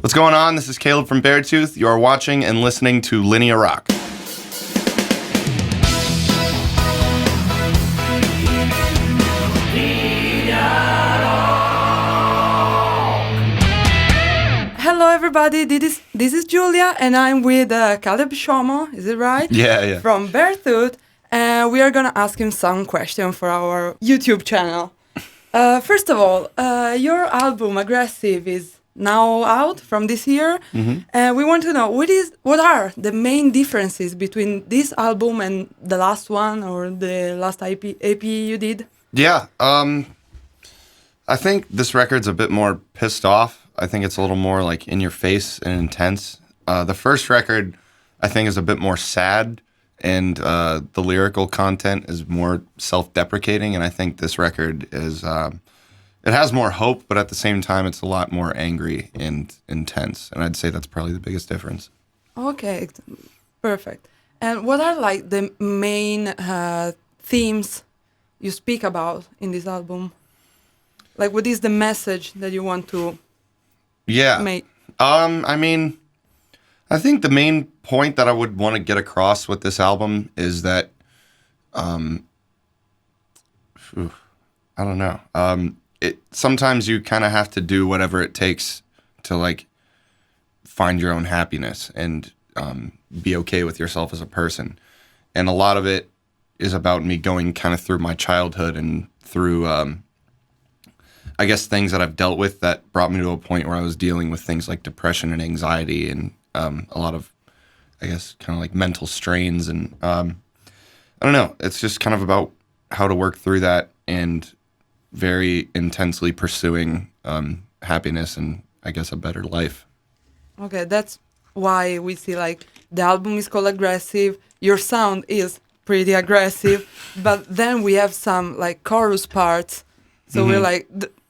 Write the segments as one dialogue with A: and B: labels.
A: What's going on? This is Caleb from Beartooth. You are watching and listening to Linear Rock.
B: Hello everybody, this is Julia and I'm with Caleb Shomo, is it right?
A: Yeah.
B: From Beartooth, and we are gonna ask him some question for our YouTube channel. First of all, your album Aggressive is now out from this year, and we want to know what are the main differences between this album and the last one or the last EP you did?
A: Yeah, I think this record's a bit more pissed off. I think it's a little more like in your face and intense. The first record, I think, is a bit more sad, and the lyrical content is more self-deprecating. And I think this record is it has more hope, but at the same time, it's a lot more angry and intense. And I'd say that's probably the biggest difference.
B: Okay, perfect. And what are like the main themes you speak about in this album? Like, what is the message that you want to make?
A: I mean, I think the main point that I would want to get across with this album is that, I don't know. Sometimes you kind of have to do whatever it takes to like find your own happiness and be okay with yourself as a person. And a lot of it is about me going kind of through my childhood and through, I guess, things that I've dealt with that brought me to a point where I was dealing with things like depression and anxiety and a lot of, I guess, kind of like mental strains. And I don't know. It's just kind of about how to work through that and very intensely pursuing happiness and, I guess, a better life.
B: Okay, that's why we see like the album is called Aggressive. Your sound is pretty aggressive, but then we have some like chorus parts. So we're like,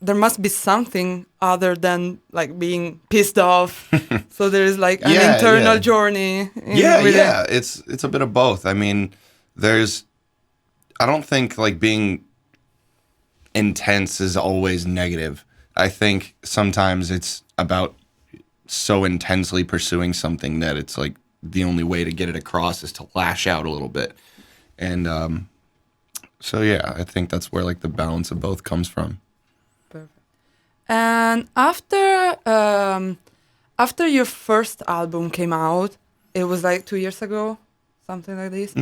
B: there must be something other than like being pissed off. So there is like an internal journey.
A: It's a bit of both. I mean, I don't think like being intense is always negative. I think sometimes it's about so intensely pursuing something that it's like the only way to get it across is to lash out a little bit. And so yeah, I think that's where like the balance of both comes from.
B: Perfect. And after your first album came out, it was like 2 years ago, something like this.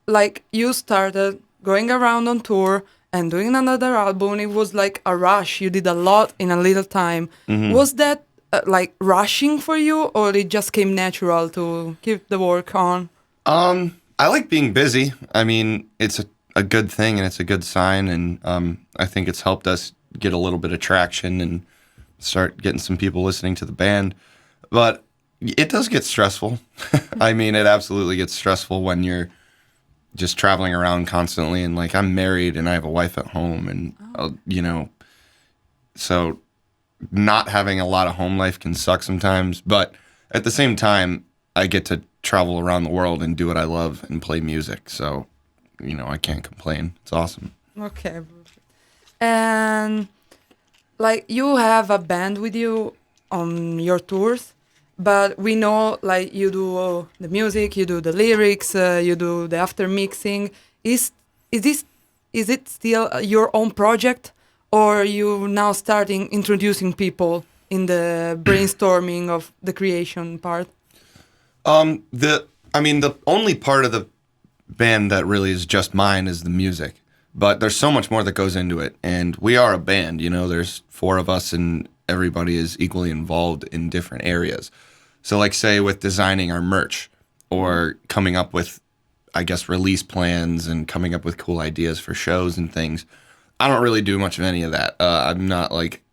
B: Like you started going around on tour and doing another album. It was like a rush. You did a lot in a little time. Was that like rushing for you, or it just came natural to keep the work on?
A: I like being busy. I mean, it's a good thing and it's a good sign. And I think it's helped us get a little bit of traction and start getting some people listening to the band. But it does get stressful. I mean, it absolutely gets stressful when you're just traveling around constantly. And like, I'm married and I have a wife at home and, you know, so not having a lot of home life can suck sometimes. But at the same time, I get to travel around the world and do what I love and play music. So, you know, I can't complain. It's awesome.
B: Okay. And like you have a band with you on your tours, but we know like you do the music, you do the lyrics, you do the after mixing. Is it still your own project, or you now starting introducing people in the brainstorming of the creation part?
A: The only part of the band that really is just mine is the music, but there's so much more that goes into it. And we are a band, you know, there's 4 of us and everybody is equally involved in different areas. So like say with designing our merch or coming up with, I guess, release plans and coming up with cool ideas for shows and things, I don't really do much of any of that. I'm not like,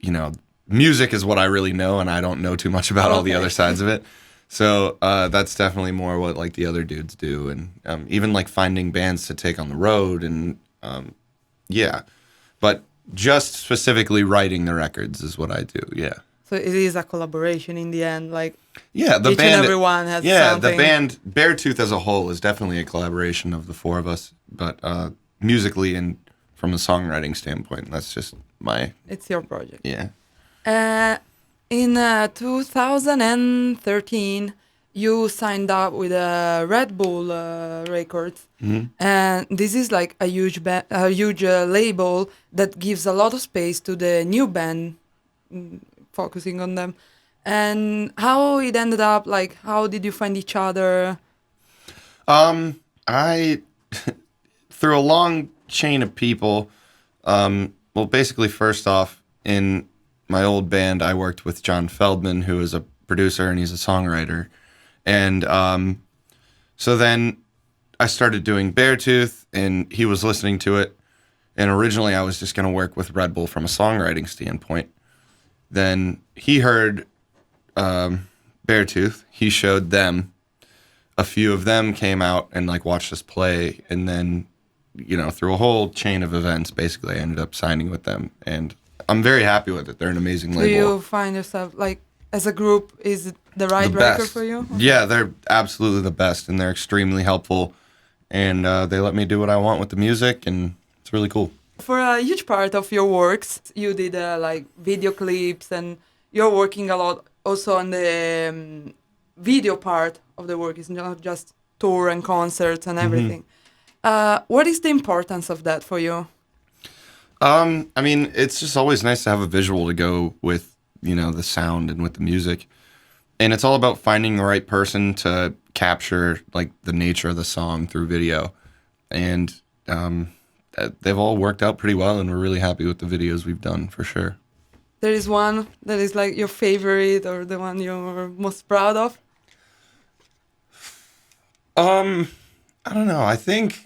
A: you know, music is what I really know, and I don't know too much about all the other sides of it. So that's definitely more what like the other dudes do, and even like finding bands to take on the road, and but just specifically writing the records is what I do. Yeah.
B: So it is a collaboration in the end, like
A: the
B: each
A: band,
B: and everyone has something.
A: The band Beartooth as a whole is definitely a collaboration of the 4 of us, but musically and from a songwriting standpoint, that's just my.
B: It's your project.
A: Yeah.
B: In 2013, you signed up with Red Bull Records, and this is like a huge label that gives a lot of space to the new band, focusing on them. And how it ended up, like, how did you find each other?
A: I through a long chain of people. Well, basically, first off, in my old band, I worked with John Feldman, who is a producer and he's a songwriter. And so then I started doing Beartooth, and he was listening to it. And originally, I was just going to work with Red Bull from a songwriting standpoint. Then he heard Beartooth. He showed them. A few of them came out and like watched us play, and then through a whole chain of events, basically, I ended up signing with them, and I'm very happy with it. They're an amazing label.
B: Do you find yourself, like, as a group, is it the right record for you?
A: Yeah, they're absolutely the best, and they're extremely helpful, and they let me do what I want with the music, and it's really cool.
B: For a huge part of your works, you did like video clips, and you're working a lot also on the video part of the work. It's not just tour and concerts and everything. What is the importance of that for you?
A: I mean, it's just always nice to have a visual to go with, the sound and with the music. And it's all about finding the right person to capture, like, the nature of the song through video. And they've all worked out pretty well, and we're really happy with the videos we've done, for sure.
B: There is one that is, like, your favorite or the one you're most proud of?
A: I don't know. I think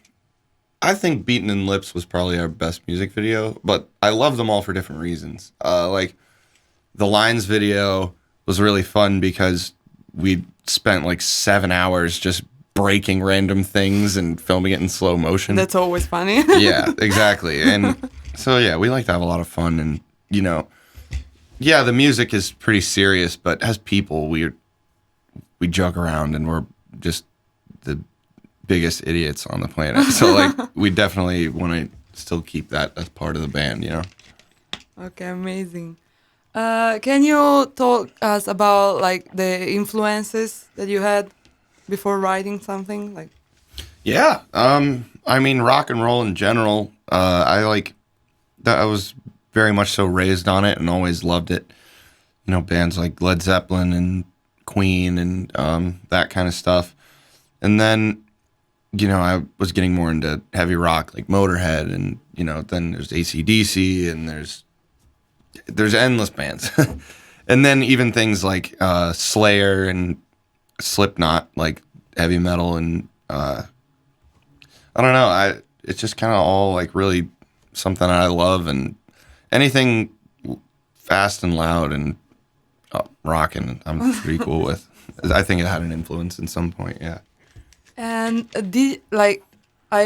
A: Beaten in Lips was probably our best music video, but I love them all for different reasons. Like, the Lines video was really fun because we spent like 7 hours just breaking random things and filming it in slow motion.
B: That's always funny.
A: Yeah, exactly. And so, yeah, we like to have a lot of fun, and, the music is pretty serious, but as people, we joke around, and we're just the biggest idiots on the planet. So, like, we definitely want to still keep that as part of the band,
B: Okay, amazing. Can you talk us about, like, the influences that you had before writing something? Like,
A: yeah. I mean, rock and roll in general, I like that. I was very much so raised on it and always loved it. Bands like Led Zeppelin and Queen and that kind of stuff. And then, I was getting more into heavy rock, like Motorhead, and, then there's AC/DC, and there's endless bands. And then even things like Slayer and Slipknot, like heavy metal, and I don't know, it's just kind of all like really something I love, and anything fast and loud and rocking, I'm pretty cool with. I think it had an influence in some point, yeah.
B: And I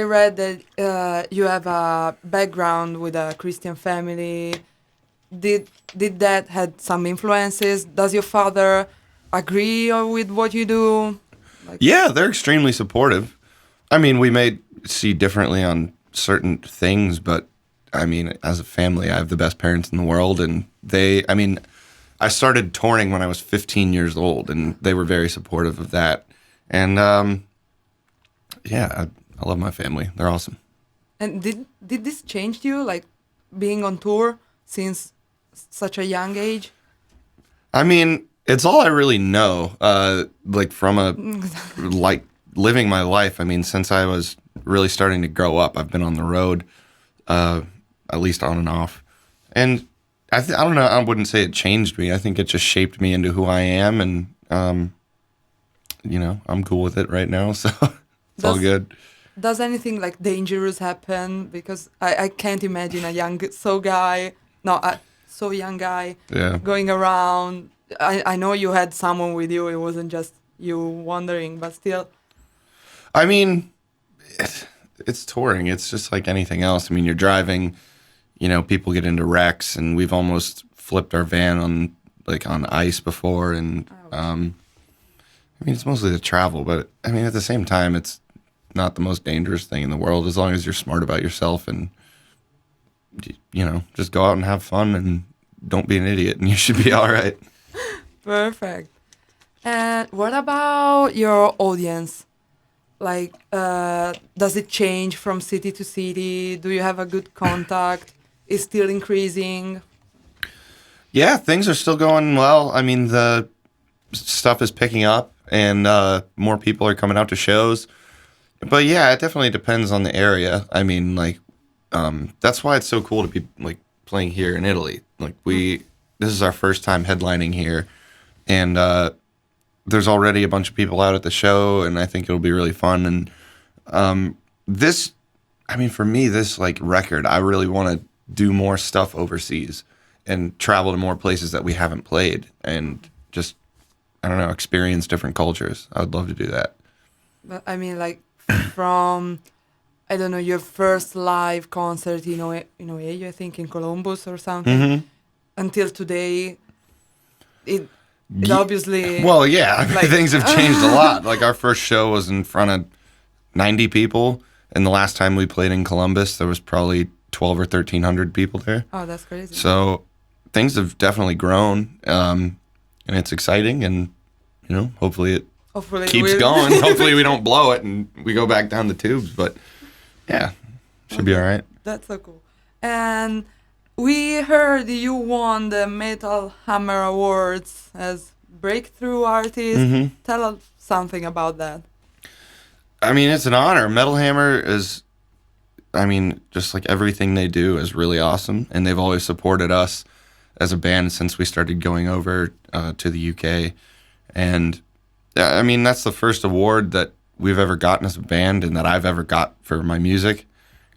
B: read that you have a background with a Christian family. Did that had some influences? Does your father agree with what you do?
A: Yeah, they're extremely supportive. I mean, we may see differently on certain things, but I mean, as a family, I have the best parents in the world, and I started touring when I was 15 years old, and they were very supportive of that. And yeah, I love my family. They're awesome.
B: And did this change you, like, being on tour since such a young age?
A: I mean, it's all I really know, like, from like, living my life. I mean, since I was really starting to grow up, I've been on the road, at least on and off. And I don't know, I wouldn't say it changed me. I think it just shaped me into who I am, and, I'm cool with it right now, so it's all good.
B: Does anything, like, dangerous happen? Because I can't imagine a so young guy going around. I know you had someone with you. It wasn't just you wandering, but still.
A: I mean, it's touring. It's just like anything else. I mean, you're driving, people get into wrecks, and we've almost flipped our van on ice before. And, I mean, it's mostly the travel, but I mean, at the same time, it's not the most dangerous thing in the world, as long as you're smart about yourself and, just go out and have fun and don't be an idiot, and you should be all right.
B: Perfect. And what about your audience? Like, does it change from city to city? Do you have a good contact? Is still increasing?
A: Yeah, things are still going well. I mean, the stuff is picking up, and more people are coming out to shows. But yeah, it definitely depends on the area. I mean, like, that's why it's so cool to be like playing here in Italy. Like, this is our first time headlining here, and there's already a bunch of people out at the show, and I think it'll be really fun. And this, I mean, for me, this like record, I really want to do more stuff overseas and travel to more places that we haven't played, and just, I don't know, experience different cultures. I would love to do that.
B: But I mean, like, from, I don't know, your first live concert in Ohio, I think, in Columbus or something, until today, it obviously...
A: Well, yeah,
B: like,
A: things have changed a lot. Like, our first show was in front of 90 people, and the last time we played in Columbus, there was probably 12 or 1,300 people there.
B: Oh, that's crazy.
A: So things have definitely grown, and it's exciting, and, you know, hopefully it keeps going. Hopefully we don't blow it and we go back down the tubes, but yeah, should be all right.
B: That's so cool. And we heard you won the Metal Hammer Awards as Breakthrough Artist. Tell us something about that.
A: I mean, it's an honor. Metal Hammer is, I mean, just like everything they do is really awesome, and they've always supported us as a band since we started going over to the UK. And I mean, that's the first award that we've ever gotten as a band and that I've ever got for my music,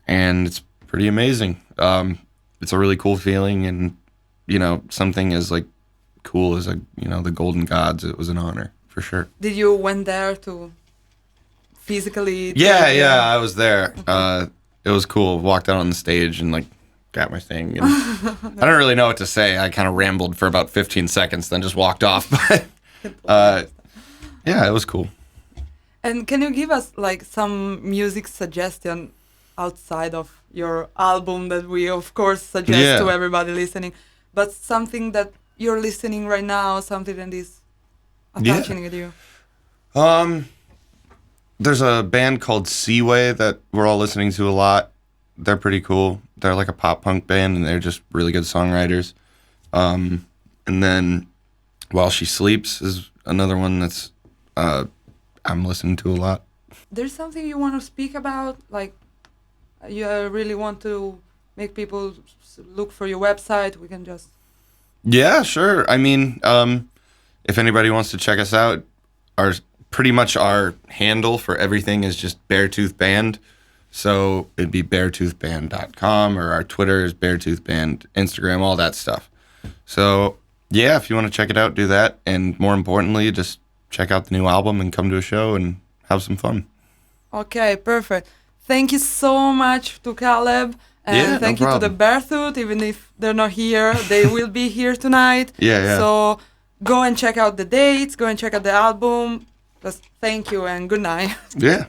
A: and it's pretty amazing. It's a really cool feeling, and, you know, something as like cool as, you know, the Golden Gods, it was an honor for sure.
B: Did you went there to physically?
A: Yeah, I was there. It was cool. Walked out on the stage and like got my thing. And I don't really know what to say. I kind of rambled for about 15 seconds, then just walked off. But yeah, it was cool.
B: And can you give us like some music suggestion outside of your album that we of course suggest to everybody listening, but something that you're listening right now, something that is attaching with you?
A: There's a band called Seaway that we're all listening to a lot. They're pretty cool. They're like a pop punk band, and they're just really good songwriters. And then While She Sleeps is another one that's I'm listening to a lot.
B: There's something you want to speak about? Like, you really want to make people look for your website? We can just...
A: Yeah, sure. I mean, if anybody wants to check us out, pretty much our handle for everything is just Beartooth Band. So it'd be beartoothband.com, or our Twitter is Beartooth Band, Instagram, all that stuff. So yeah, if you want to check it out, do that. And more importantly, just check out the new album and come to a show and have some fun.
B: Okay, perfect. Thank you so much to Caleb. And thank you to the Beartooth. Even if they're not here, they will be here tonight.
A: Yeah.
B: So go and check out the dates, go and check out the album. Just thank you and good night.
A: Yeah.